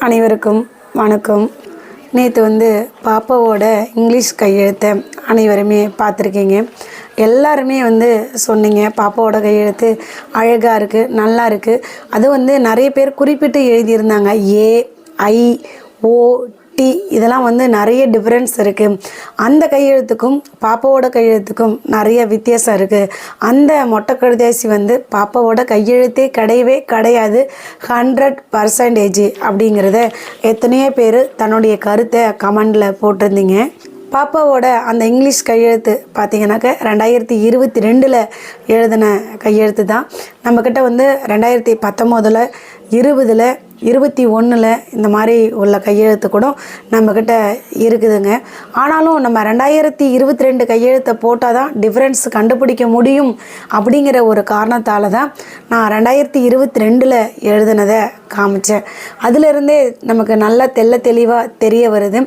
அனைவருக்கும் வணக்கம். நேற்று பாப்பாவோட இங்கிலீஷ் கையெழுத்தை அனைவருமே பார்த்துருக்கீங்க. எல்லாருமே சொன்னீங்க பாப்பாவோட கையெழுத்து அழகாக இருக்குது, நல்லா இருக்குது. அது நிறைய பேர் குறிப்பிட்டு எழுதியிருந்தாங்க. AIOT இதெல்லாம் நிறைய டிஃப்ரென்ஸ் இருக்குது. அந்த கையெழுத்துக்கும் பாப்பாவோட கையெழுத்துக்கும் நிறைய வித்தியாசம் இருக்குது. அந்த மொட்டை கடுதாசி பாப்பாவோட கையெழுத்தே கிடையவே கிடையாது, 100% அப்படிங்கிறத எத்தனையோ பேர் தன்னுடைய கருத்தை கமெண்டில் போட்டிருந்தீங்க. பாப்பாவோட அந்த இங்கிலீஷ் கையெழுத்து பார்த்தீங்கன்னாக்க 2022 எழுதின கையெழுத்து தான். நம்மக்கிட்ட 2019, 20, 21 இந்த மாதிரி உள்ள கையெழுத்து கூட நம்மக்கிட்ட இருக்குதுங்க. ஆனாலும் நம்ம 2022 கையெழுத்தை போட்டால் தான் டிஃப்ரென்ஸ் கண்டுபிடிக்க முடியும் அப்படிங்கிற ஒரு காரணத்தால் தான் நான் 2022 எழுதினதை காமிச்சேன். அதிலிருந்தே நமக்கு நல்லா தெளிவாக தெரிய வருது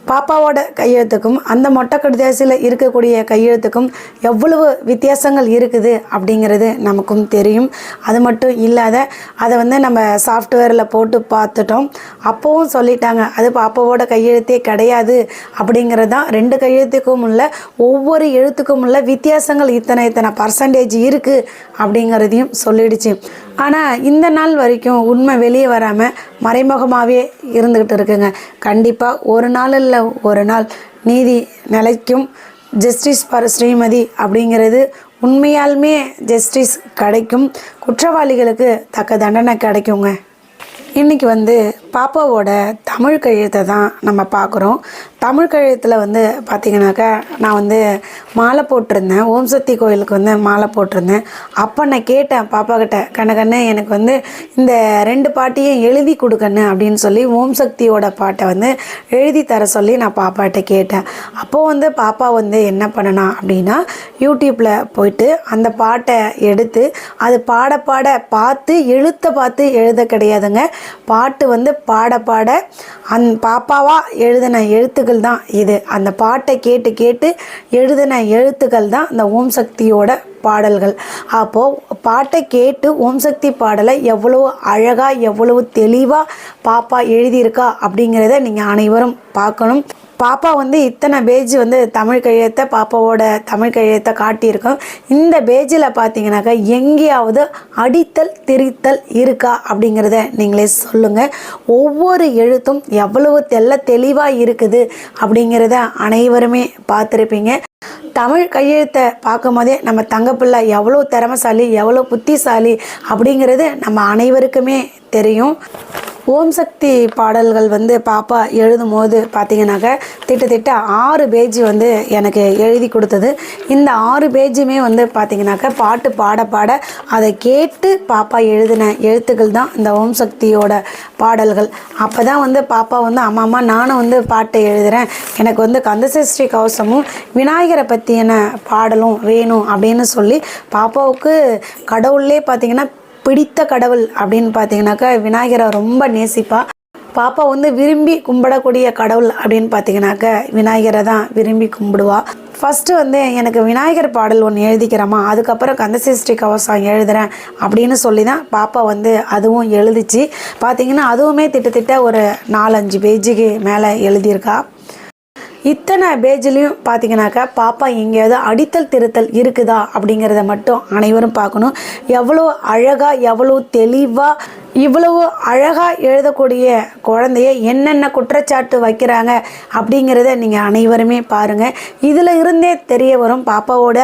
பாப்பாவோட கையெழுத்துக்கும் அந்த மொட்டை கடுதாசியில் இருக்கக்கூடிய கையெழுத்துக்கும் எவ்வளவு வித்தியாசங்கள் இருக்குது அப்படிங்கிறது நமக்கும் தெரியும். அது மட்டும் இல்லாத அதை நம்ம சாஃப்ட்வேரில் போட்டு பார்த்துட்டோம். அப்போவும் சொல்லிட்டாங்க அது பாப்பாவோட கையெழுத்தே கிடையாது அப்படிங்கிறது தான். 2 கையெழுத்துக்கும் உள்ள ஒவ்வொரு எழுத்துக்கும் உள்ள வித்தியாசங்கள் இத்தனை % இருக்குது அப்படிங்கிறதையும் சொல்லிடுச்சு. ஆனால் இந்த நாள் வரைக்கும் உண்மை வெளியே வராமல் மறைமுகமாகவே இருந்துக்கிட்டு இருக்குங்க. கண்டிப்பாக ஒரு நாள் இல்லை ஒரு நாள் நீதி நிலைக்கும். ஜஸ்டிஸ் ஃபார் ஸ்ரீமதி அப்படிங்கிறது உண்மையாலுமே ஜஸ்டிஸ் கிடைக்கும். குற்றவாளிகளுக்கு தக்க தண்டனை கிடைக்குங்க. இன்றைக்கி பாப்பாவோட தமிழ் கையெழுத்தை தான் நம்ம பார்க்குறோம். தமிழ் கழுத்தில் பார்த்திங்கனாக்கா நான் மாலை போட்டிருந்தேன். ஓம் சக்தி கோயிலுக்கு மாலை போட்டிருந்தேன். அப்போ நான் கேட்டேன் பாப்பா கிட்ட, கண்ணு எனக்கு இந்த 2 பாட்டையும் எழுதி கொடுக்கண்ணு அப்படின்னு சொல்லி ஓம் சக்தியோட பாட்டை எழுதி தர சொல்லி நான் பாப்பாட்ட கேட்டேன். அப்போது பாப்பா என்ன பண்ணனா அப்படின்னா யூடியூப்பில் போயிட்டு அந்த பாட்டை எடுத்து அது பாட பார்த்து எழுத்தை பார்த்து எழுத கிடையாதுங்க. பாட்டு பாட பாப்பாவாக எழுதின எழுத்துக்கள் தான் இது. அந்த பாட்டை கேட்டு எழுதின எழுத்துக்கள் தான் இந்த ஓம் சக்தியோட பாடல்கள். அப்போது பாட்டை கேட்டு ஓம் சக்தி பாடலை எவ்வளவு அழகாக எவ்வளவு தெளிவாக பாப்பா எழுதியிருக்கா அப்படிங்கிறத நீங்கள் அனைவரும் பார்க்கணும். பாப்பா இத்தனை பேஜ் தமிழ் கையெழுத்தை பாப்பாவோட தமிழ் கையெழுத்தை காட்டியிருக்கோம். இந்த பேஜில் பார்த்தீங்கன்னாக்கா எங்கேயாவது அடித்தல் திரித்தல் இருக்கா அப்படிங்கிறத நீங்களே சொல்லுங்கள். ஒவ்வொரு எழுத்தும் எவ்வளவு தெளிவாக இருக்குது அப்படிங்கிறத அனைவருமே பார்த்துருப்பீங்க. தமிழ் கையெழுத்தை பார்க்கும் போதே நம்ம தங்கப்பிள்ளை எவ்வளோ திறமைசாலி எவ்வளோ புத்திசாலி அப்படிங்கிறது நம்ம அனைவருக்குமே தெரியும். ஓம் சக்தி பாடல்கள் பாப்பா எழுதும் போது பார்த்திங்கனாக்கா திட்ட 6 பேஜ் எனக்கு எழுதி கொடுத்தது. இந்த 6 பேஜுமே பார்த்திங்கனாக்கா பாட்டு பாட அதை கேட்டு பாப்பா எழுதின எழுத்துக்கள் தான் இந்த ஓம் சக்தியோட பாடல்கள். அப்போ தான் பாப்பா அம்மா நானும் பாட்டை எழுதுகிறேன், எனக்கு கந்தசஷ்டி கவசமும் விநாயகரை பற்றியான பாடலும் வேணும் அப்படின்னு சொல்லி பாப்பாவுக்கு கடவுள்லே பார்த்திங்கன்னா பிடித்த கடவுள் அப்படின்னு பார்த்தீங்கன்னாக்கா விநாயகரை ரொம்ப நேசிப்பா. பாப்பா விரும்பி கும்பிடக்கூடிய கடவுள் அப்படின்னு பார்த்தீங்கன்னாக்கா விநாயகரை தான் விரும்பி கும்பிடுவா. ஃபஸ்ட்டு எனக்கு விநாயகர் பாடல் ஒன்று எழுதிக்கிறேம்மா, அதுக்கப்புறம் கந்தசஷ்டி கவசம் எழுதுகிறேன் அப்படின்னு சொல்லி தான் பாப்பா அதுவும் எழுதிச்சு. பார்த்திங்கன்னா அதுவுமே திட்ட ஒரு 4-5 பேஜுக்கு மேலே எழுதியிருக்கா. இத்தனை பேஜ்லேயும் பார்த்தீங்கன்னாக்கா பாப்பா எங்கேயாவது அடித்தல் திருத்தல் இருக்குதா அப்படிங்கிறத மட்டும் அனைவரும் பார்க்கணும். எவ்வளோ அழகாக எவ்வளோ தெளிவாக இவ்வளவு அழகாக எழுதக்கூடிய குழந்தைய என்னென்ன குற்றச்சாட்டு வைக்கிறாங்க அப்படிங்கிறத நீங்கள் அனைவருமே பாருங்கள். இதில் இருந்தே தெரிய வரும் பாப்பாவோட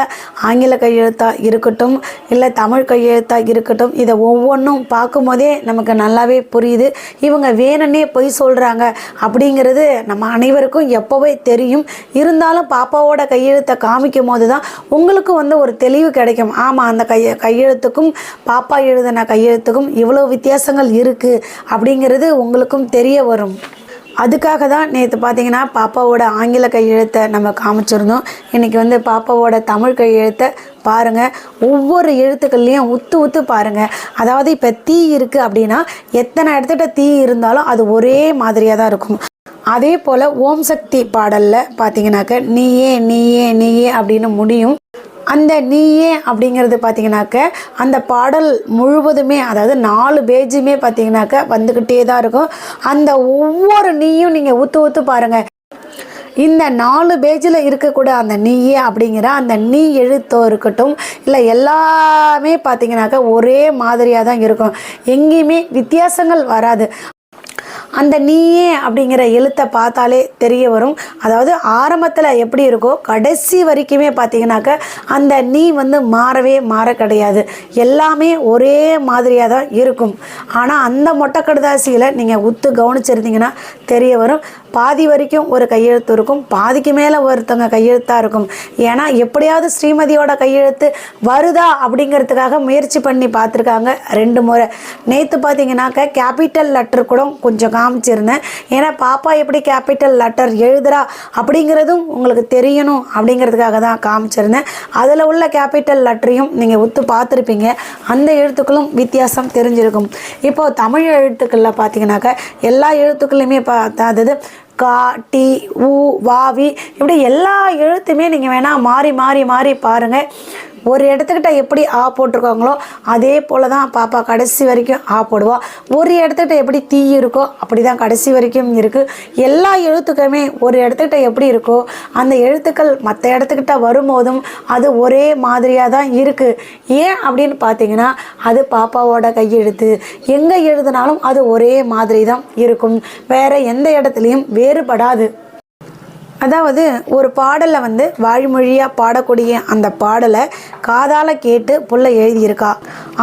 ஆங்கில கையெழுத்தாக இருக்கட்டும் இல்லை தமிழ் கையெழுத்தாக இருக்கட்டும், இதை ஒவ்வொன்றும் பார்க்கும்போதே நமக்கு நல்லாவே புரியுது. இவங்க வேணுன்னே பொய் சொல்கிறாங்க அப்படிங்கிறது நம்ம அனைவருக்கும் எப்போவே தெரியும். இருந்தாலும் பாப்பாவோட கையெழுத்தை காமிக்கும் போது தான் உங்களுக்கும் ஒரு தெளிவு கிடைக்கும். ஆமாம், அந்த கையெழுத்துக்கும் பாப்பா எழுதின கையெழுத்துக்கும் இவ்வளோ வித்தியாசங்கள் இருக்குது அப்படிங்கிறது உங்களுக்கும் தெரிய வரும். அதுக்காக தான் நேற்று பார்த்தீங்கன்னா பாப்பாவோட ஆங்கில கையெழுத்தை நம்ம காமிச்சிருந்தோம். இன்றைக்கி பாப்பாவோட தமிழ் கையெழுத்தை பாருங்கள். ஒவ்வொரு எழுத்துக்கள்லையும் உத்து பாருங்கள். அதாவது இப்போ தீ இருக்குது அப்படின்னா எத்தனை இடத்துல தீ இருந்தாலும் அது ஒரே மாதிரியாக தான் இருக்கும். அதே போல் ஓம் சக்தி பாடலில் பார்த்தீங்கன்னாக்க நீயே நீயே நீயே அப்படின்னு முடியும். அந்த நீயே அப்படிங்கிறது பார்த்தீங்கன்னாக்க அந்த பாடல் முழுவதுமே, அதாவது 4 பேஜுமே பார்த்தீங்கன்னாக்க வந்துக்கிட்டே தான் இருக்கும். அந்த ஒவ்வொரு நீயும் நீங்கள் ஊற்று ஊற்று பாருங்கள். இந்த 4 பேஜில் இருக்கக்கூடிய அந்த நீயே அப்படிங்கிற அந்த நீ எழுத்தோ இருக்கட்டும், இல்லை எல்லாமே பார்த்தீங்கன்னாக்க ஒரே மாதிரியாக தான் இருக்கும். எங்கேயுமே வித்தியாசங்கள் வராது. அந்த நீயே அப்படிங்கிற எழுத்தை பார்த்தாலே தெரிய வரும். அதாவது ஆரம்பத்தில் எப்படி இருக்கோ கடைசி வரைக்குமே பார்த்தீங்கன்னாக்க அந்த நீ மாறவே கிடையாது. எல்லாமே ஒரே மாதிரியாக தான் இருக்கும். ஆனால் அந்த மொட்டை கடுதாசியில் நீங்கள் உத்து கவனிச்சிருந்தீங்கன்னா தெரிய வரும். பாதி வரைக்கும் ஒரு கையெழுத்து இருக்கும், பாதிக்கு மேலே ஒருத்தவங்க கையெழுத்தாக இருக்கும். ஏன்னா எப்படியாவது ஸ்ரீமதியோட கையெழுத்து வருதா அப்படிங்கிறதுக்காக முயற்சி பண்ணி பார்த்துருக்காங்க 2 முறை. நேற்று பார்த்தீங்கன்னாக்க கேபிட்டல் லெட்டர் கூட கொஞ்சம் காமிச்சிருந்தேன். ஏன்னா பாப்பா எப்படி கேபிட்டல் லெட்டர் எழுதுறா அப்படிங்கிறதும் உங்களுக்கு தெரியணும் அப்படிங்கிறதுக்காக தான் காமிச்சிருந்தேன். அதில் உள்ள கேபிட்டல் லெட்டரையும் நீங்கள் உத்து பார்த்துருப்பீங்க. அந்த எழுத்துக்களும் வித்தியாசம் தெரிஞ்சிருக்கும். இப்போது தமிழ் எழுத்துக்களில் பார்த்தீங்கன்னாக்க எல்லா எழுத்துக்களையுமே அதாவது கா, டி, உ, வாவி இப்படி எல்லா எழுத்துமே நீங்கள் வேணால் மாறி மாறி மாறி பாருங்கள். ஒரு இடத்துக்கிட்ட எப்படி ஆ போட்டிருக்காங்களோ அதே போல் தான் பாப்பா கடைசி வரைக்கும் ஆ போடுவாள். ஒரு இடத்துக்கிட்ட எப்படி தீ இருக்கோ அப்படி தான் கடைசி வரைக்கும் இருக்குது. எல்லா எழுத்துக்களுமே ஒரு இடத்துக்கிட்ட எப்படி இருக்கோ அந்த எழுத்துக்கள் மற்ற இடத்துக்கிட்ட வரும்போதும் அது ஒரே மாதிரியாக தான் இருக்குது. ஏன் அப்படின்னு பார்த்தீங்கன்னா அது பாப்பாவோட கையெழுத்து. எங்கே எழுதினாலும் அது ஒரே மாதிரி தான் இருக்கும். வேறு எந்த இடத்துலையும் வேறுபடாது. அதாவது ஒரு பாடலை வாய்மொழியாக பாடக்கூடிய அந்த பாடலை காதால் கேட்டு புள்ள எழுதியிருக்கா.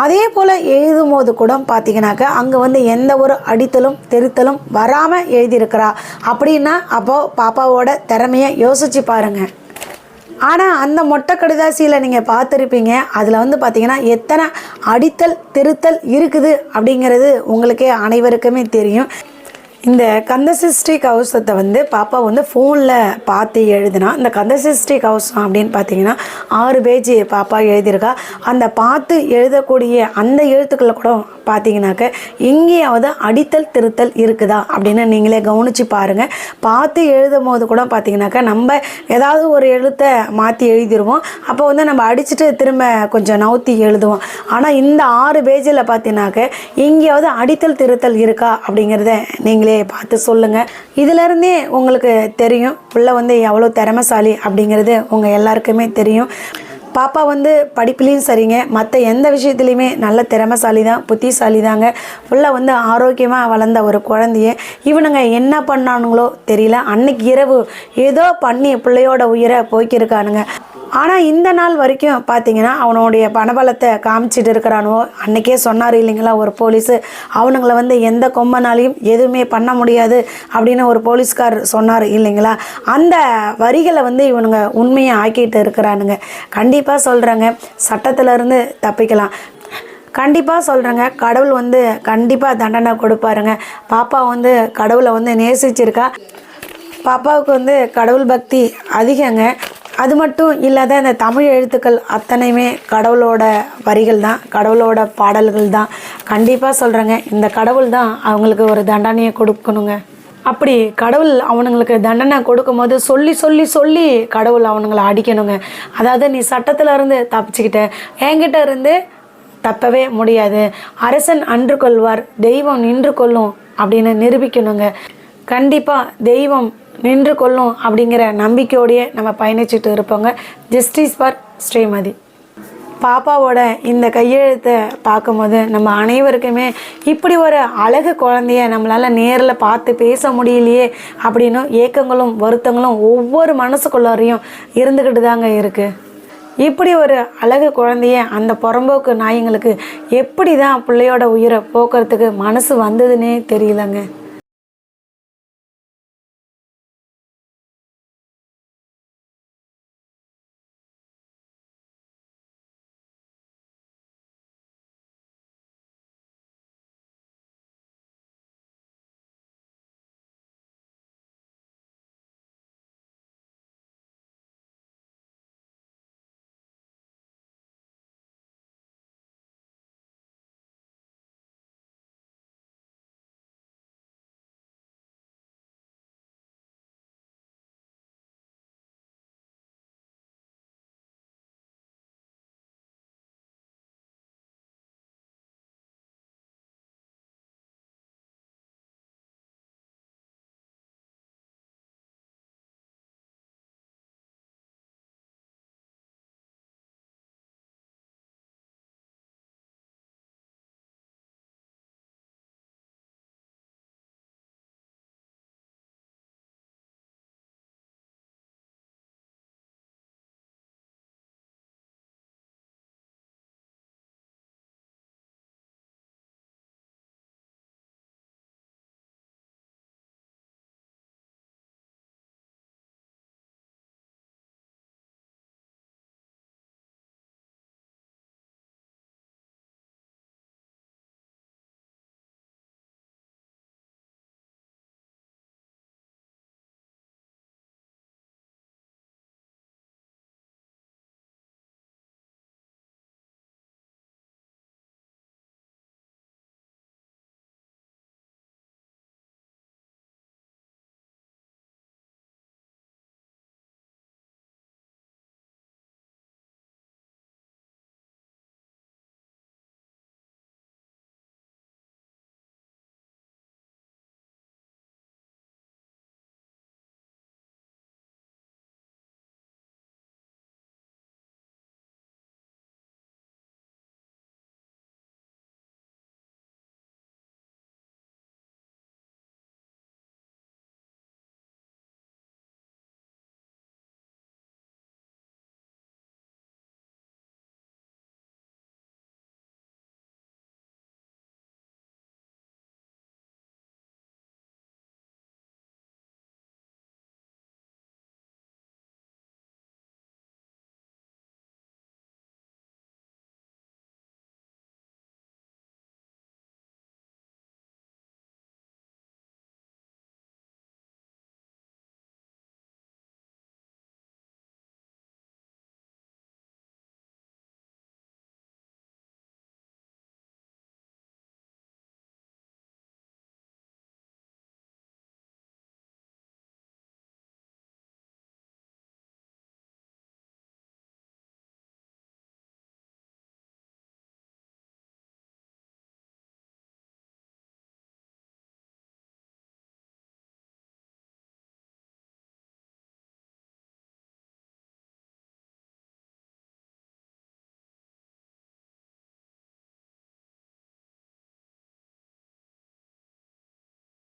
அதே போல் எழுதும் போது கூட பார்த்தீங்கன்னாக்க அங்கே எந்த ஒரு அடித்தலும் திருத்தலும் வராமல் எழுதியிருக்கிறா அப்படின்னா அப்போது பாப்பாவோட திறமையை யோசித்து பாருங்கள். ஆனால் அந்த மொட்டை கடுதாசியில் நீங்கள் பார்த்துருப்பீங்க. அதில் பார்த்தீங்கன்னா எத்தனை அடித்தல் திருத்தல் இருக்குது அப்படிங்கிறது உங்களுக்கே அனைவருக்குமே தெரியும். இந்த கந்தசஷ்டி கவசத்தை பாப்பா ஃபோனில் பார்த்து எழுதுனா. இந்த கந்தசஷ்டி கவசம் அப்படின்னு பார்த்தீங்கன்னா 6 பேஜ் பாப்பா எழுதியிருக்கா. அந்த பார்த்து எழுதக்கூடிய அந்த எழுத்துக்களை கூட பார்த்தீங்கன்னாக்க எங்கேயாவது அடித்தல் திருத்தல் இருக்குதா அப்படின்னு நீங்களே கவனித்து பாருங்கள். பார்த்து எழுதும் போது கூட பார்த்தீங்கன்னாக்க நம்ம ஏதாவது ஒரு எழுத்தை மாற்றி எழுதிடுவோம். அப்போ நம்ம அடிச்சுட்டு திரும்ப கொஞ்சம் நவுத்தி எழுதுவோம். ஆனால் இந்த 6 பேஜில் பார்த்தீங்கன்னாக்க எங்கேயாவது அடித்தல் திருத்தல் இருக்கா அப்படிங்கிறத நீங்களே பார்த்து சொல்லுங்கள். இதிலருந்தே உங்களுக்கு தெரியும் புள்ள எவ்வளோ திறமைசாலி அப்படிங்கிறது உங்கள் எல்லாருக்குமே தெரியும். பாப்பா படிப்புலேயும் சரிங்க, மற்ற எந்த விஷயத்துலையுமே நல்ல திறமைசாலி தான், புத்திசாலி தாங்க. புள்ள ஆரோக்கியமாக வளர்ந்த ஒரு குழந்தைய இவனுங்க என்ன பண்ணானுங்களோ தெரியல. அன்னைக்கு இரவு ஏதோ பண்ணி பிள்ளையோட உயிரை போய்க்கிருக்கானுங்க. ஆனால் இந்த நாள் வரைக்கும் பார்த்தீங்கன்னா அவனுடைய பணபலத்தை காமிச்சிட்டு இருக்கிறானுவோ. அன்றைக்கே சொன்னார் இல்லைங்களா ஒரு போலீஸு, அவனுங்களை எந்த கொம்பனாலையும் எதுவுமே பண்ண முடியாது அப்படின்னு ஒரு போலீஸ்கார் சொன்னார் இல்லைங்களா. அந்த வரிகளை இவனுங்க உண்மையை ஆக்கிட்டு இருக்கிறானுங்க. கண்டிப்பாக சொல்கிறேங்க, சட்டத்திலேருந்து தப்பிக்கலாம். கண்டிப்பாக சொல்கிறேங்க, கடவுள் கண்டிப்பாக தண்டனை கொடுப்பாருங்க. பாப்பா கடவுளை நேசிச்சிருக்கா. பாப்பாவுக்கு கடவுள் பக்தி அதிகங்க. அது மட்டும் இல்லாத இந்த தமிழ் எழுத்துக்கள் அத்தனையுமே கடவுளோட வரிகள் தான், கடவுளோட பாடல்கள் தான். கண்டிப்பாக சொல்கிறேங்க, இந்த கடவுள் தான் அவங்களுக்கு ஒரு தண்டனையை கொடுக்கணுங்க. அப்படி கடவுள் அவனுங்களுக்கு தண்டனை கொடுக்கும்போது சொல்லி சொல்லி சொல்லி கடவுள் அவனுங்களை அடிக்கணுங்க. அதாவது நீ சட்டத்தில் இருந்து தப்பிச்சுக்கிட்ட, என்கிட்ட இருந்து தப்பவே முடியாது, அரசன் அன்று கொள்வார், தெய்வம் நின்று கொள்ளும் அப்படின்னு நிரூபிக்கணுங்க. கண்டிப்பாக தெய்வம் நின்று கொள்ளும் அப்படிங்கிற நம்பிக்கையோடையே நம்ம பயணிச்சுட்டு இருப்போங்க. Justice for Srimathi. பாப்பாவோட இந்த கையெழுத்தை பார்க்கும்போது நம்ம அனைவருக்குமே இப்படி ஒரு அழகு குழந்தைய நம்மளால் நேரில் பார்த்து பேச முடியலையே அப்படின்னு ஏக்கங்களும் வருத்தங்களும் ஒவ்வொரு மனசுக்குள்ளாரையும் இருந்துக்கிட்டு தாங்க இருக்குது. இப்படி ஒரு அழகு குழந்தைய அந்த புறம்போக்கு நாய்ங்களுக்கு எப்படி தான் பிள்ளையோட உயிரை போக்குறதுக்கு மனசு வந்ததுன்னே தெரியலங்க.